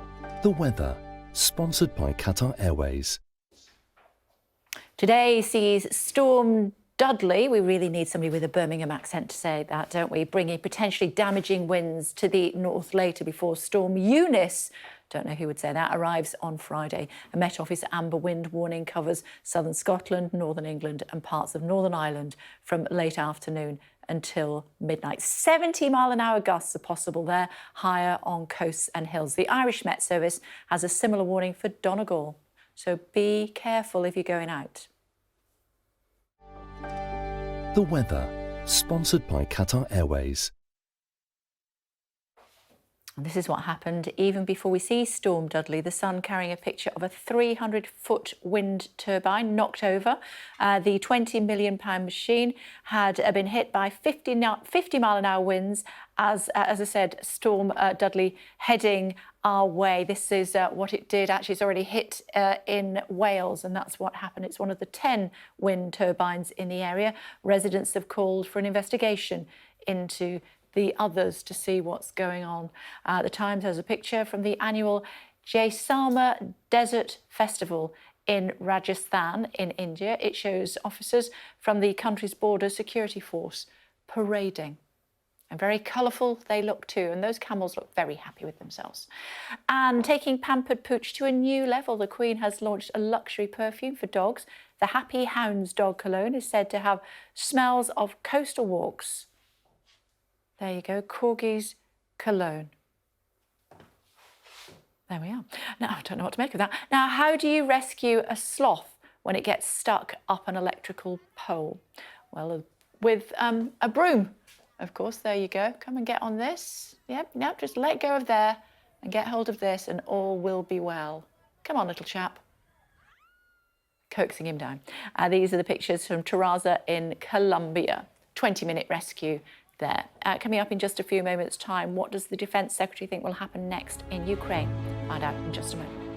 The weather, sponsored by Qatar Airways. Today sees Storm Dudley, we really need somebody with a Birmingham accent to say that, don't we? Bringing potentially damaging winds to the north later before Storm Eunice, don't know who would say that, arrives on Friday. A Met Office amber wind warning covers southern Scotland, northern England and parts of Northern Ireland from late afternoon until midnight. 70-mile-an-hour gusts are possible there, higher on coasts and hills. The Irish Met Service has a similar warning for Donegal, so be careful if you're going out. The weather, sponsored by Qatar Airways. And this is what happened even before we see Storm Dudley. The Sun carrying a picture of a 300-foot wind turbine knocked over. The £20 million machine had been hit by 50-mile-an-hour winds as I said, Storm Dudley heading our way. This is what it did. Actually, it's already hit in Wales, and that's what happened. It's one of the 10 wind turbines in the area. Residents have called for an investigation into the others to see what's going on. The Times has a picture from the annual Jaisalmer Desert Festival in Rajasthan in India. It shows officers from the country's border security force parading. And very colourful they look too, and those camels look very happy with themselves. And taking pampered pooch to a new level, the Queen has launched a luxury perfume for dogs. The Happy Hounds dog cologne is said to have smells of coastal walks. There you go, Corgi's cologne. There we are. Now, I don't know what to make of that. Now, how do you rescue a sloth when it gets stuck up an electrical pole? Well, with a broom, of course. There you go. Come and get on this. Yep, just let go of there and get hold of this and all will be well. Come on, little chap. Coaxing him down. These are the pictures from Taraza in Colombia. 20-minute rescue there. Coming up in just a few moments' time, what does the Defence Secretary think will happen next in Ukraine? Find out in just a moment.